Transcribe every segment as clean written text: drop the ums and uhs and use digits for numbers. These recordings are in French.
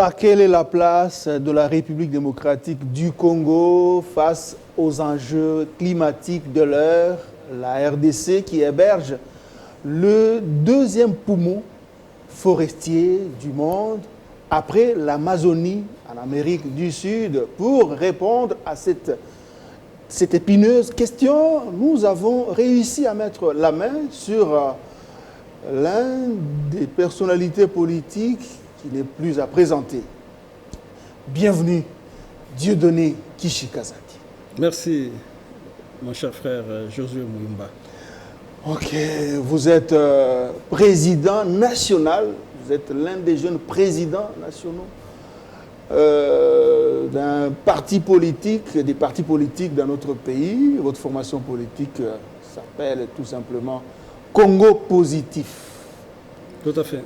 Voilà, quelle est la place de la République démocratique du Congo face aux enjeux climatiques de l'heure? La RDC qui héberge le deuxième poumon forestier du monde après l'Amazonie en Amérique du Sud. Pour répondre à cette épineuse question, nous avons réussi à mettre la main sur l'un des personnalités politiques qui n'est plus à présenter. Bienvenue, Dieudonné Kishikazadi. Merci, mon cher frère Josué Mouimba. Ok, vous êtes président national, vous êtes l'un des jeunes présidents nationaux d'un parti politique, des partis politiques dans notre pays. Votre formation politique s'appelle tout simplement Congo Positif. Tout à fait.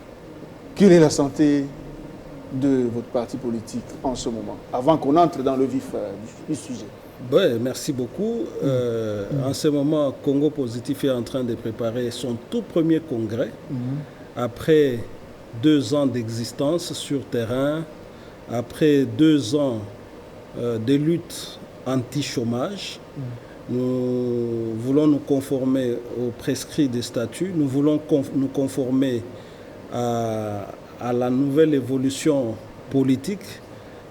Quelle est la santé de votre parti politique en ce moment, avant qu'on entre dans le vif du sujet? Ouais, merci beaucoup. En ce moment, Congo Positif est en train de préparer son tout premier congrès. Après 2 ans d'existence sur terrain, après 2 ans de lutte anti-chômage, nous voulons nous conformer aux prescrits des statuts, nous voulons nous conformer à la nouvelle évolution politique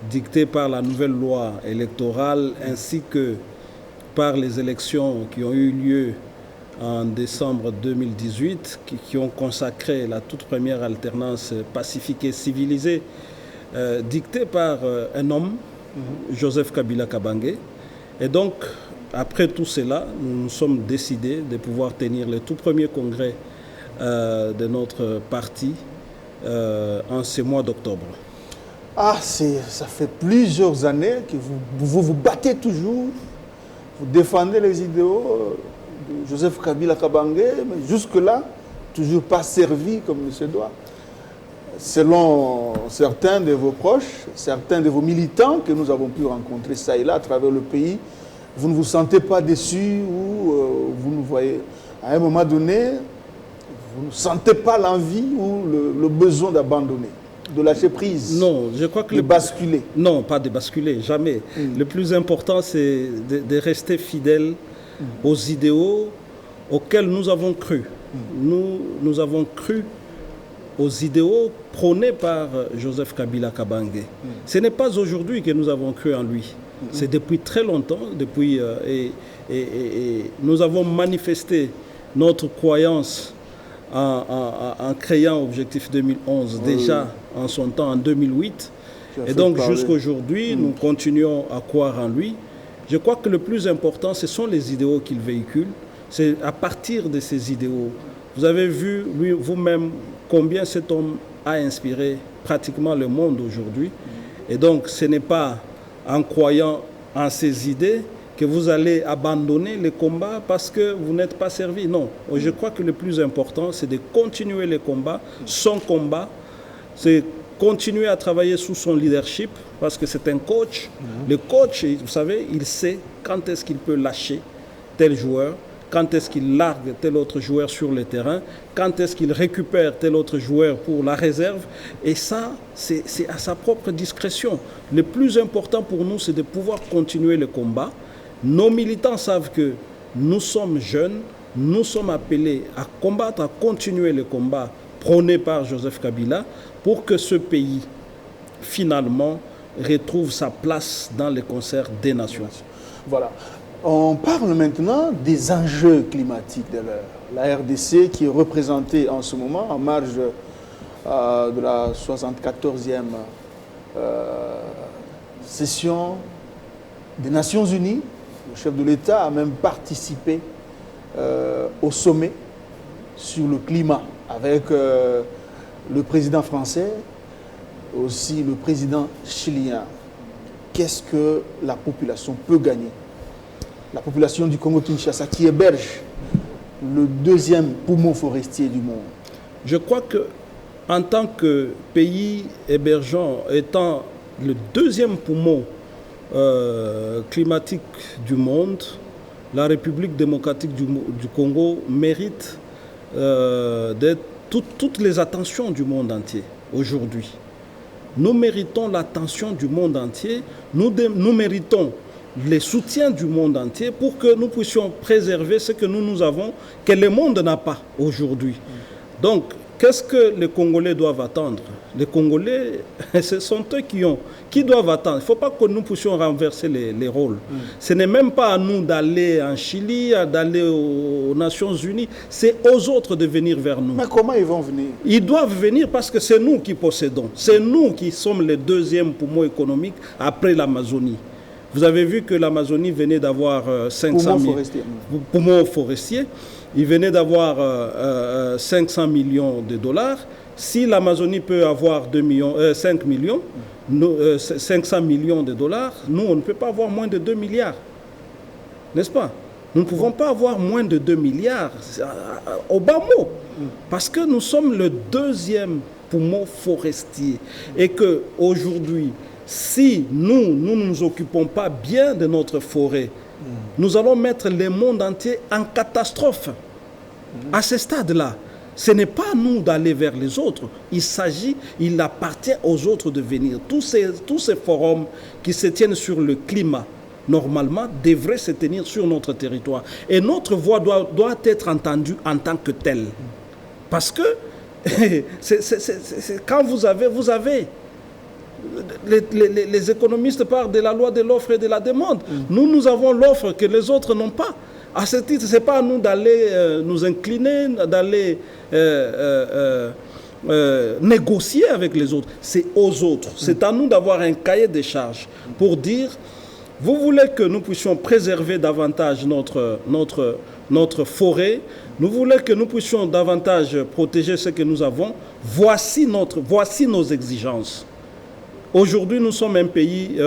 dictée par la nouvelle loi électorale ainsi que par les élections qui ont eu lieu en décembre 2018, qui ont consacré la toute première alternance pacifique et civilisée dictée par un homme, Joseph Kabila Kabange. Et donc, après tout cela, nous nous sommes décidés de pouvoir tenir le tout premier congrès de notre parti en ce mois d'octobre. Ah, ça fait plusieurs années que vous battez toujours, vous défendez les idéaux de Joseph Kabila Kabange, mais jusque-là, toujours pas servi comme il se doit. Selon certains de vos proches, certains de vos militants que nous avons pu rencontrer ça et là à travers le pays, vous ne vous sentez pas déçu ou vous nous voyez à un moment donné, vous ne sentez pas l'envie ou le besoin d'abandonner, de lâcher prise? Non, je crois que de basculer. Non, pas de basculer, jamais. Le plus important, c'est de rester fidèle aux idéaux auxquels nous avons cru. Nous avons cru aux idéaux prônés par Joseph Kabila Kabange. Ce n'est pas aujourd'hui que nous avons cru en lui. C'est depuis très longtemps, et nous avons manifesté notre croyance en créant Objectif 2011, déjà en son temps, en 2008. Et donc jusqu'à aujourd'hui, nous continuons à croire en lui. Je crois que le plus important, ce sont les idéaux qu'il véhicule. C'est à partir de ces idéaux. Vous avez vu vous-même combien cet homme a inspiré pratiquement le monde aujourd'hui. Et donc ce n'est pas en croyant en ces idées que vous allez abandonner les combats parce que vous n'êtes pas servi. Non, je crois que le plus important, c'est de continuer les combats. Son combat, c'est continuer à travailler sous son leadership parce que c'est un coach. Le coach, vous savez, il sait quand est-ce qu'il peut lâcher tel joueur, quand est-ce qu'il largue tel autre joueur sur le terrain, quand est-ce qu'il récupère tel autre joueur pour la réserve. Et ça, c'est à sa propre discrétion. Le plus important pour nous, c'est de pouvoir continuer le combat. Nos militants savent que nous sommes jeunes, nous sommes appelés à combattre, à continuer le combat prôné par Joseph Kabila pour que ce pays, finalement, retrouve sa place dans le concert des nations. Voilà. On parle maintenant des enjeux climatiques de l'heure. La RDC qui est représentée en ce moment en marge de la 74e session des Nations Unies. Le chef de l'État a même participé au sommet sur le climat avec le président français, aussi le président chilien. Qu'est-ce que la population peut gagner? La population du Congo-Kinshasa qui héberge le deuxième poumon forestier du monde. Je crois que en tant que pays hébergeant, étant le deuxième poumon climatique du monde, la République démocratique du Congo mérite toutes les attentions du monde entier aujourd'hui. nous méritons l'attention du monde entier, nous méritons les soutiens du monde entier pour que nous puissions préserver ce que nous avons, que le monde n'a pas aujourd'hui. Donc, qu'est-ce que les Congolais doivent attendre? Les Congolais, ce sont eux qui doivent attendre. Il ne faut pas que nous puissions renverser les rôles. Ce n'est même pas à nous d'aller en Chili, d'aller aux Nations Unies. C'est aux autres de venir vers nous. Mais comment ils vont venir? Ils doivent venir parce que c'est nous qui possédons. C'est nous qui sommes les deuxièmes poumons économiques après l'Amazonie. Vous avez vu que l'Amazonie venait d'avoir 500 000 poumons forestiers. Il venait d'avoir 500 millions de dollars. Si l'Amazonie peut avoir 5 millions, 500 millions de dollars, nous, on ne peut pas avoir moins de 2 milliards. N'est-ce pas? Nous ne pouvons pas avoir moins de 2 milliards, au bas mot, parce que nous sommes le deuxième poumon forestier. Et qu'aujourd'hui, si nous ne nous occupons pas bien de notre forêt, nous allons mettre le monde entier en catastrophe. À ce stade-là, ce n'est pas à nous d'aller vers les autres. Il appartient aux autres de venir. Tous ces forums qui se tiennent sur le climat, normalement, devraient se tenir sur notre territoire. Et notre voix doit être entendue en tant que telle. Parce que quand vous avez... Les économistes parlent de la loi de l'offre et de la demande. Nous avons l'offre que les autres n'ont pas. À ce titre, ce n'est pas à nous d'aller nous incliner, d'aller négocier avec les autres. C'est aux autres. C'est à nous d'avoir un cahier de charges pour dire, vous voulez que nous puissions préserver davantage notre forêt, nous voulons que nous puissions davantage protéger ce que nous avons, voici nos exigences. Aujourd'hui, nous sommes un pays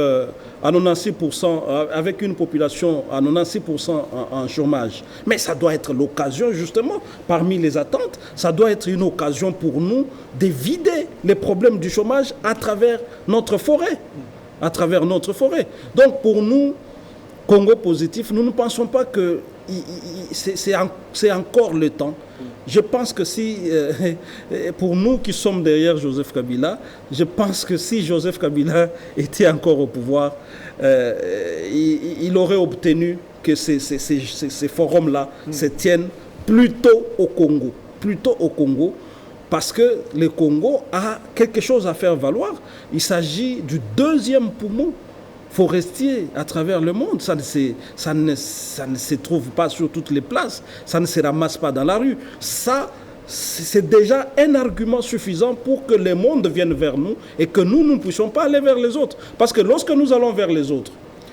à 96%, avec une population à 96% en chômage. Mais ça doit être l'occasion, justement, parmi les attentes, ça doit être une occasion pour nous de vider les problèmes du chômage à travers notre forêt. Donc, pour nous, Congo Positif, nous ne pensons pas que c'est encore le temps. Je pense que pour nous qui sommes derrière Joseph Kabila, je pense que si Joseph Kabila était encore au pouvoir, il aurait obtenu que ces forums-là se tiennent plutôt au Congo, parce que le Congo a quelque chose à faire valoir. Il s'agit du deuxième poumon forestier à travers le monde. Ça ne se trouve pas sur toutes les places, ça ne se ramasse pas dans la rue. Ça, c'est déjà un argument suffisant pour que le monde vienne vers nous et que nous ne puissions pas aller vers les autres. Parce que lorsque nous allons vers les autres,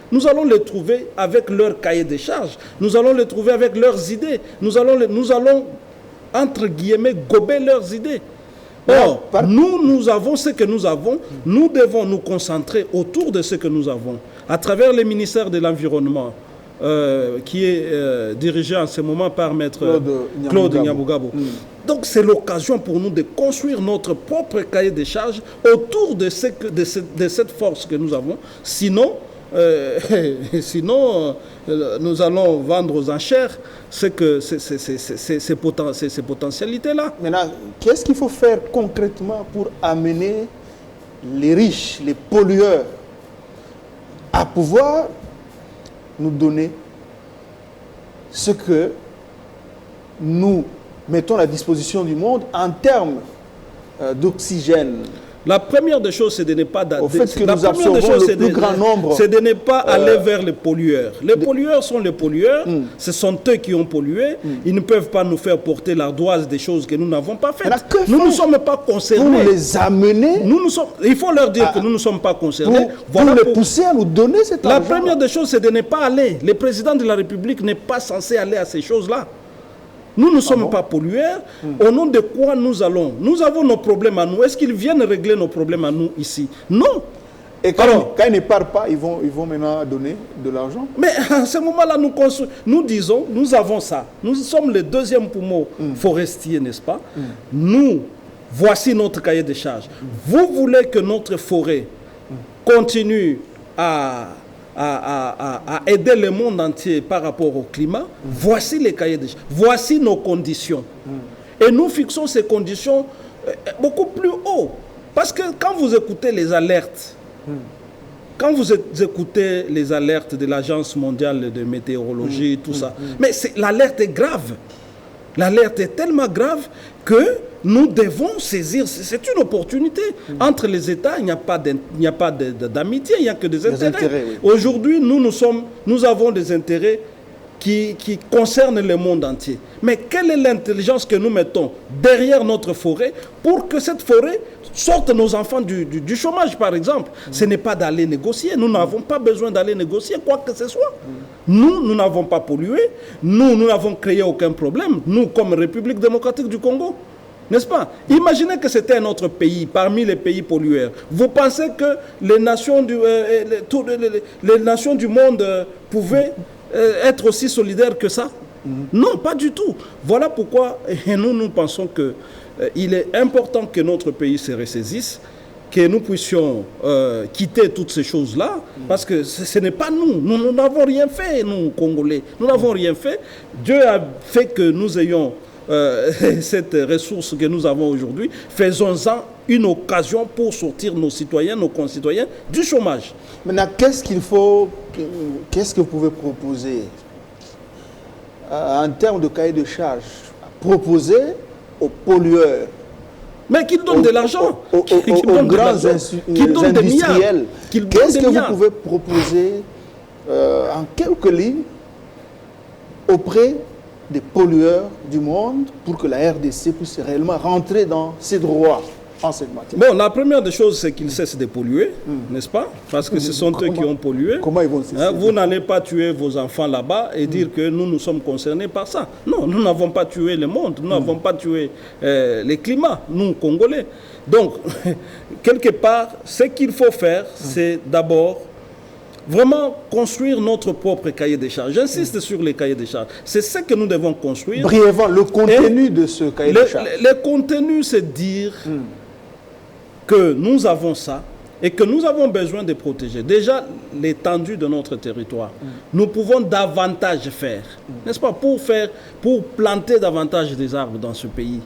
nous allons les trouver avec leur cahier de charges, nous allons les trouver avec leurs idées, nous allons entre guillemets, gober leurs idées. Or, nous avons ce que nous avons, nous devons nous concentrer autour de ce que nous avons, à travers le ministère de l'Environnement, qui est dirigé en ce moment par Maître Claude Nyamugabo. Donc, c'est l'occasion pour nous de construire notre propre cahier de charges autour de cette force que nous avons. Sinon, nous allons vendre aux enchères ces potentialités-là. Maintenant, qu'est-ce qu'il faut faire concrètement pour amener les riches, les pollueurs, à pouvoir nous donner ce que nous mettons à la disposition du monde en termes d'oxygène? La première des choses, c'est de ne pas c'est de ne pas aller vers les pollueurs. Les pollueurs sont les pollueurs. Ce sont eux qui ont pollué. Ils ne peuvent pas nous faire porter l'ardoise des choses que nous n'avons pas faites. Nous ne sommes pas concernés. Pour les amener, il faut leur dire que nous ne sommes pas concernés. Pour les pousser à nous donner cet argent. La première des choses, c'est de ne pas aller. Le président de la République n'est pas censé aller à ces choses-là. Nous ne sommes pas pollueurs. Au nom de quoi nous allons? Nous avons nos problèmes à nous. Est-ce qu'ils viennent régler nos problèmes à nous ici? Non. Et quand ils ne partent pas, ils vont maintenant donner de l'argent? Mais à ce moment-là, nous disons, nous avons ça. Nous sommes le deuxième poumon forestier, n'est-ce pas? Voici notre cahier de charges. Vous voulez que notre forêt continue à aider le monde entier par rapport au climat, voici les cahiers de charges, voici nos conditions. Et nous fixons ces conditions beaucoup plus haut. Parce que quand vous écoutez les alertes, quand vous écoutez les alertes de l'Agence mondiale de météorologie, tout ça, mais l'alerte est grave. L'alerte est tellement grave que nous devons saisir. C'est une opportunité. Entre les États, il n'y a pas d'amitié, il n'y a que des intérêts. Oui. Aujourd'hui, nous avons des intérêts qui concernent le monde entier. Mais quelle est l'intelligence que nous mettons derrière notre forêt pour que cette forêt sorte nos enfants du chômage, par exemple? Ce n'est pas d'aller négocier. Nous n'avons pas besoin d'aller négocier quoi que ce soit. Nous n'avons pas pollué. Nous n'avons créé aucun problème. Nous, comme République démocratique du Congo. N'est-ce pas? Imaginez que c'était un autre pays, parmi les pays pollueurs. Vous pensez que les nations du monde pouvaient être aussi solidaires que ça? Non, pas du tout. Voilà pourquoi nous pensons qu'il est important que notre pays se ressaisisse, que nous puissions quitter toutes ces choses-là, parce que ce n'est pas nous. Nous n'avons rien fait, nous, Congolais. Nous n'avons rien fait. Dieu a fait que nous ayons cette ressource que nous avons aujourd'hui. Faisons-en une occasion pour sortir nos citoyens, nos concitoyens du chômage. Maintenant, qu'est-ce que vous pouvez proposer en termes de cahier de charges, proposer aux pollueurs? Mais qu'ils donnent de l'argent, aux grands industriels. Qu'est-ce que vous pouvez proposer en quelques lignes auprès des pollueurs du monde pour que la RDC puisse réellement rentrer dans ses droits en cette matière? Bon, la première des choses, c'est qu'ils cessent de polluer, n'est-ce pas? Parce que ce sont eux qui ont pollué. Comment ils vont cesser? Vous n'allez pas tuer vos enfants là-bas et dire que nous sommes concernés par ça. Non, nous n'avons pas tué le monde, nous n'avons pas tué les climats, nous, Congolais. Donc, quelque part, ce qu'il faut faire, c'est d'abord vraiment construire notre propre cahier des charges. J'insiste sur les cahiers des charges. C'est ce que nous devons construire. Brièvement, le contenu de ce cahier des charges. Le contenu, c'est dire que nous avons ça et que nous avons besoin de protéger. Déjà, l'étendue de notre territoire. Nous pouvons davantage faire, n'est-ce pas, pour planter davantage des arbres dans ce pays.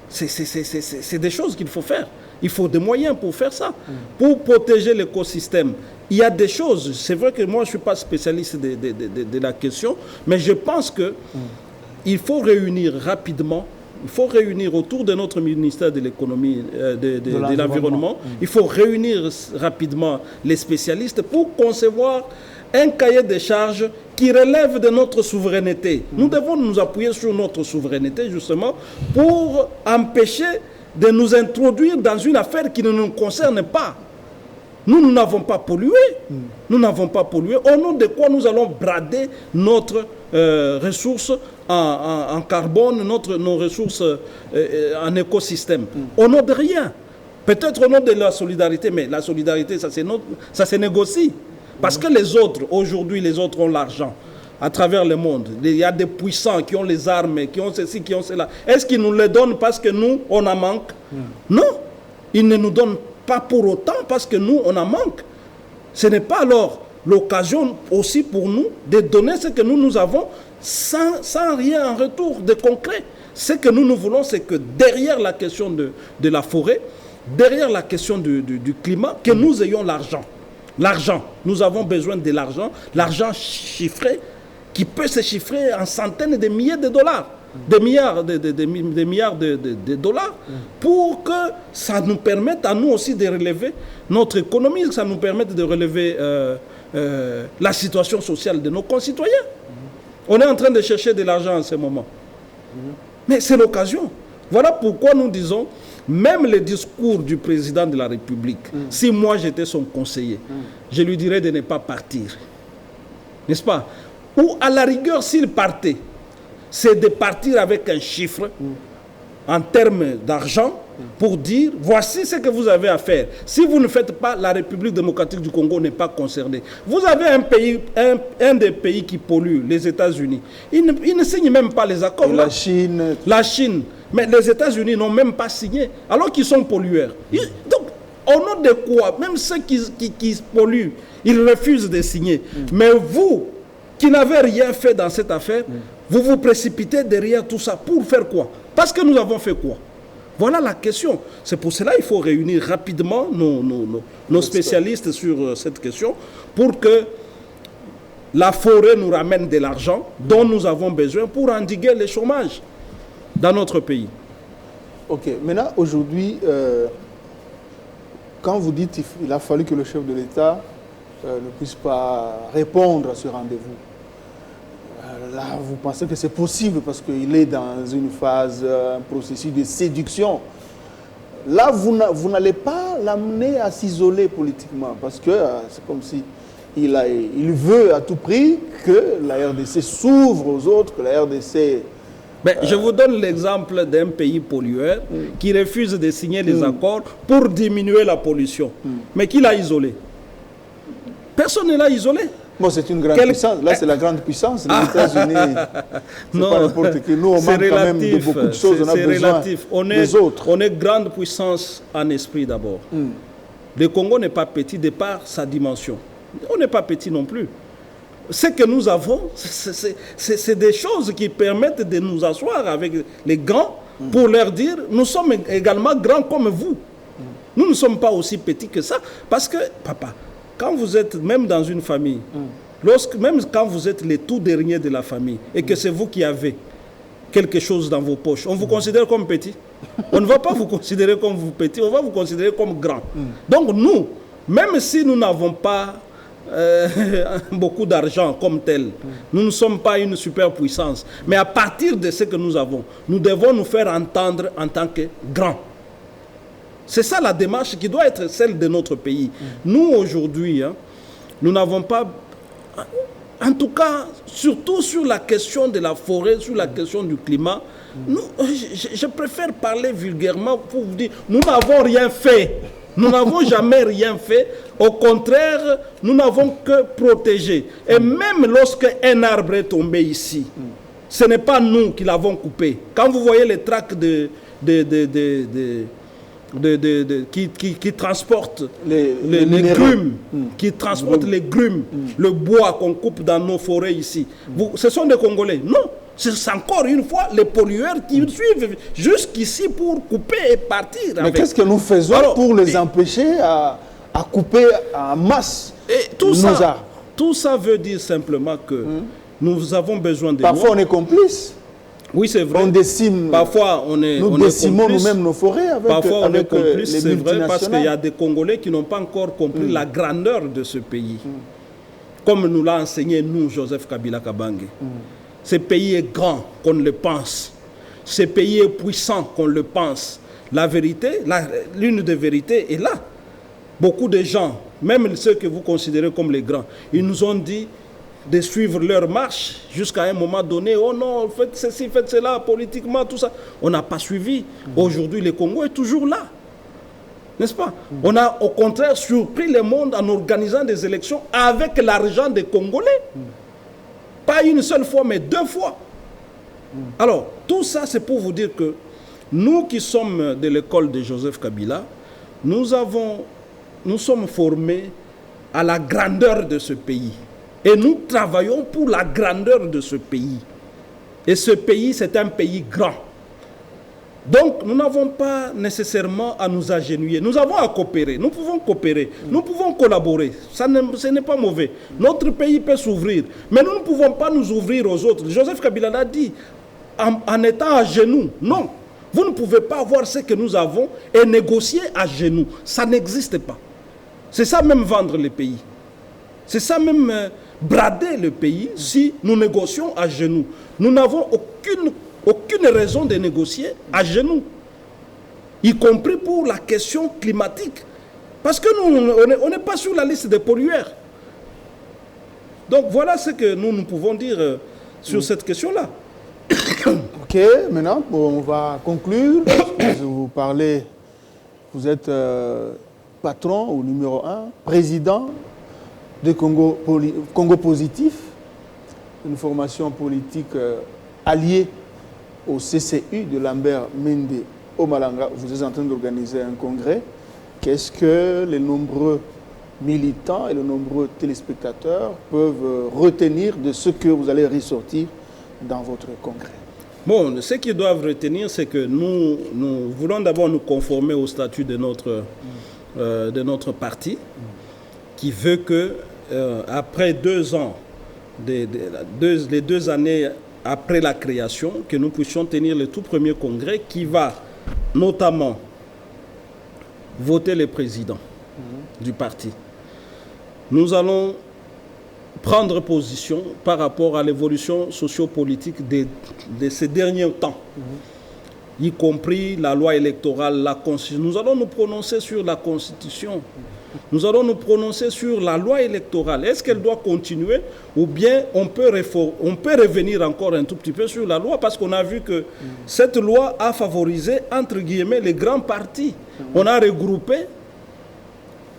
C'est des choses qu'il faut faire. Il faut des moyens pour faire ça, pour protéger l'écosystème. Il y a des choses, c'est vrai que moi je ne suis pas spécialiste de la question, mais je pense qu'il faut réunir rapidement, il faut réunir autour de notre ministère de l'économie, de l'environnement, il faut réunir rapidement les spécialistes pour concevoir un cahier de charges qui relève de notre souveraineté. Nous devons nous appuyer sur notre souveraineté justement pour empêcher de nous introduire dans une affaire qui ne nous concerne pas. Nous n'avons pas pollué. Nous n'avons pas pollué. Au nom de quoi nous allons brader notre ressources en carbone, nos ressources en écosystème. Au nom de rien. Peut-être au nom de la solidarité, mais la solidarité, ça se négocie. Parce que les autres, aujourd'hui, les autres ont l'argent à travers le monde. Il y a des puissants qui ont les armes, qui ont ceci, qui ont cela. Est-ce qu'ils nous les donnent parce que nous, on en manque? Non. Ils ne nous donnent pas pour autant parce que nous, on en manque. Ce n'est pas alors l'occasion aussi pour nous de donner ce que nous avons sans rien en retour de concret. Ce que nous voulons, c'est que derrière la question de la forêt, derrière la question du climat, que nous ayons l'argent. L'argent. Nous avons besoin de l'argent chiffré, qui peut se chiffrer en centaines de milliers de dollars, des milliards de dollars, pour que ça nous permette à nous aussi de relever notre économie, que ça nous permette de relever la situation sociale de nos concitoyens. On est en train de chercher de l'argent en ce moment. Mais c'est l'occasion. Voilà pourquoi nous disons, même le discours du président de la République, si moi j'étais son conseiller, je lui dirais de ne pas partir. N'est-ce pas? Ou à la rigueur, s'il partait, c'est de partir avec un chiffre en termes d'argent pour dire, voici ce que vous avez à faire. Si vous ne faites pas, la République démocratique du Congo n'est pas concernée. Vous avez un des pays qui pollue, les États-Unis. Ils ne signent même pas les accords. La Chine. La Chine. Mais les États-Unis n'ont même pas signé, alors qu'ils sont pollueurs. Donc, au nom de quoi? Même ceux qui polluent, ils refusent de signer. Mais vous, qui n'avez rien fait dans cette affaire, vous vous précipitez derrière tout ça. Pour faire quoi? Parce que nous avons fait quoi? Voilà la question. C'est pour cela qu'il faut réunir rapidement nos spécialistes sur cette question pour que la forêt nous ramène de l'argent dont nous avons besoin pour endiguer le chômage dans notre pays. Ok, maintenant, aujourd'hui, quand vous dites qu'il a fallu que le chef de l'État ne puisse pas répondre à ce rendez-vous, là, vous pensez que c'est possible parce qu'il est dans une phase, un processus de séduction. Là, vous n'allez pas l'amener à s'isoler politiquement parce que c'est comme si il veut à tout prix que la RDC s'ouvre aux autres, que la RDC... Je vous donne l'exemple d'un pays pollueur qui refuse de signer les accords pour diminuer la pollution, mais qui l'a isolé. Personne ne l'a isolé. Bon, c'est une grande puissance. Là, c'est la grande puissance. Les États-Unis, c'est pas n'importe qui. Nous, on manque quand même de beaucoup de choses. On a besoin des autres. On est grande puissance en esprit d'abord. Le Congo n'est pas petit de par sa dimension. On n'est pas petit non plus. Ce que nous avons, c'est des choses qui permettent de nous asseoir avec les grands pour leur dire, nous sommes également grands comme vous. Nous ne sommes pas aussi petits que ça. Parce que, papa, quand vous êtes même dans une famille, même quand vous êtes les tout derniers de la famille et que c'est vous qui avez quelque chose dans vos poches, on vous considère comme petit. On ne va pas vous considérer comme vous petit, on va vous considérer comme grand. Donc nous, même si nous n'avons pas beaucoup d'argent comme tel, nous ne sommes pas une superpuissance, mais à partir de ce que nous avons, nous devons nous faire entendre en tant que grands. C'est ça la démarche qui doit être celle de notre pays. Nous aujourd'hui, nous n'avons pas, en tout cas, surtout sur la question de la forêt, sur la question du climat, je préfère parler vulgairement pour vous dire, nous n'avons rien fait. Nous n'avons jamais rien fait. Au contraire, nous n'avons que protégé. Et même lorsque un arbre est tombé ici, ce n'est pas nous qui l'avons coupé. Quand vous voyez les tracts qui transportent les grumes, qui transportent les grumes, le bois qu'on coupe dans nos forêts ici, ce sont des Congolais. Non. C'est encore une fois les pollueurs qui suivent jusqu'ici pour couper et partir. Mais qu'est-ce que nous faisons pour les empêcher à couper en masse nos arbres? Tout ça veut dire simplement que nous avons besoin de Parfois on est complices. Oui, c'est vrai. On décime. Parfois nous décimons nous-mêmes nos forêts avec Parfois on est complices, c'est vrai, parce qu'il y a des Congolais qui n'ont pas encore compris la grandeur de ce pays. Comme nous l'a enseigné nous, Joseph Kabila Kabange. Ce pays est grand qu'on le pense. Ce pays est puissant qu'on le pense. La vérité, l'une des vérités est là. Beaucoup de gens, même ceux que vous considérez comme les grands, ils nous ont dit de suivre leur marche jusqu'à un moment donné. Oh non, faites ceci, faites cela, politiquement, tout ça. On n'a pas suivi. Aujourd'hui, le Congo est toujours là. N'est-ce pas? On a au contraire surpris le monde en organisant des élections avec l'argent des Congolais. Pas une seule fois, mais 2 fois. Alors, tout ça, c'est pour vous dire que nous qui sommes de l'école de Joseph Kabila, nous sommes formés à la grandeur de ce pays. Et nous travaillons pour la grandeur de ce pays. Et ce pays, c'est un pays grand. Donc, nous n'avons pas nécessairement à nous agenouiller. Nous avons à coopérer. Nous pouvons coopérer. Nous pouvons collaborer. Ce n'est pas mauvais. Notre pays peut s'ouvrir. Mais nous ne pouvons pas nous ouvrir aux autres. Joseph Kabila l'a dit, en étant à genoux. Non. Vous ne pouvez pas avoir ce que nous avons et négocier à genoux. Ça n'existe pas. C'est ça même vendre le pays. C'est ça même brader le pays si nous négocions à genoux. Nous n'avons aucune raison de négocier à genoux, y compris pour la question climatique. Parce que nous, on n'est pas sur la liste des pollueurs. Donc voilà ce que nous pouvons dire sur cette question-là. Ok, maintenant, on va conclure. Vous parlez, vous êtes patron ou numéro 1, président de Congo Positif, une formation politique alliée au CCU de Lambert Mende au Malanga. Vous êtes en train d'organiser un congrès. Qu'est-ce que les nombreux militants et les nombreux téléspectateurs peuvent retenir de ce que vous allez ressortir dans votre congrès? Bon, ce qu'ils doivent retenir, c'est que nous voulons d'abord nous conformer au statut de notre parti, qui veut que, après 2 ans, les 2 années après la création, que nous puissions tenir le tout premier congrès qui va notamment voter le président du parti. Nous allons prendre position par rapport à l'évolution sociopolitique de ces derniers temps, y compris la loi électorale, la Constitution. Nous allons nous prononcer sur la Constitution. Nous allons nous prononcer sur la loi électorale. Est-ce qu'elle doit continuer ou bien on peut revenir encore un tout petit peu sur la loi, parce qu'on a vu que cette loi a favorisé, entre guillemets, les grands partis. On a regroupé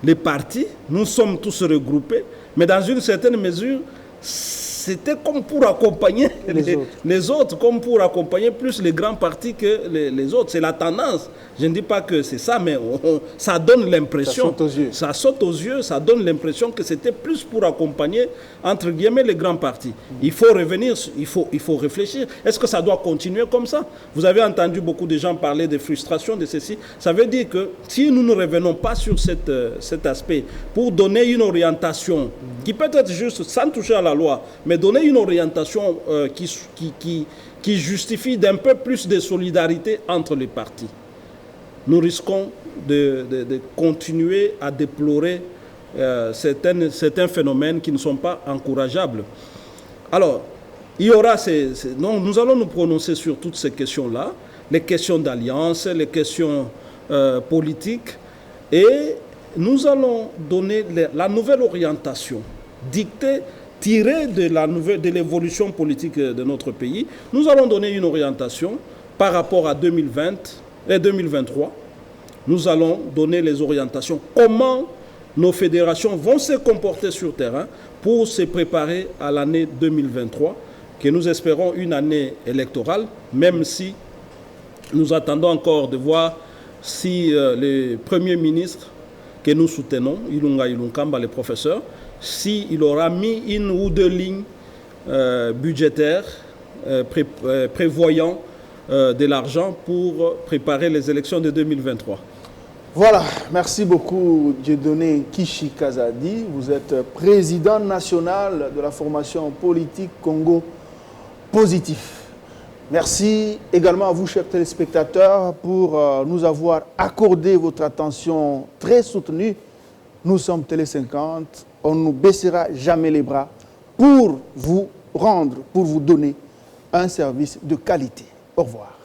les partis, nous sommes tous regroupés, mais dans une certaine mesure, c'était comme pour accompagner les autres, comme pour accompagner plus les grands partis que les autres. C'est la tendance. Je ne dis pas que c'est ça, mais ça donne l'impression. Ça saute aux yeux, ça donne l'impression que c'était plus pour accompagner, entre guillemets, les grands partis. Il faut revenir, il faut réfléchir. Est-ce que ça doit continuer comme ça? Vous avez entendu beaucoup de gens parler de frustration, de ceci. Ça veut dire que si nous ne revenons pas sur cet aspect pour donner une orientation qui peut être juste sans toucher à la loi, mais donner une orientation qui justifie d'un peu plus de solidarité entre les partis, nous risquons de continuer à déplorer certains phénomènes qui ne sont pas encourageables. Alors, il y aura donc nous allons nous prononcer sur toutes ces questions-là, les questions d'alliance, les questions politiques, et nous allons donner la nouvelle orientation tirée de l'évolution politique de notre pays. Nous allons donner une orientation par rapport à 2020 et 2023. Nous allons donner les orientations, comment nos fédérations vont se comporter sur terrain pour se préparer à l'année 2023, que nous espérons une année électorale, même si nous attendons encore de voir si le Premier ministre que nous soutenons, Ilunga Ilunkamba, le professeur, s'il aura mis 1 ou 2 lignes budgétaires prévoyant de l'argent pour préparer les élections de 2023. Voilà, merci beaucoup Dieudonné Kishi Kazadi. Vous êtes président national de la formation politique Congo Positif. Merci également à vous, chers téléspectateurs, pour nous avoir accordé votre attention très soutenue. Nous sommes Télé 50, on ne nous baissera jamais les bras pour vous rendre, pour vous donner un service de qualité. Au revoir.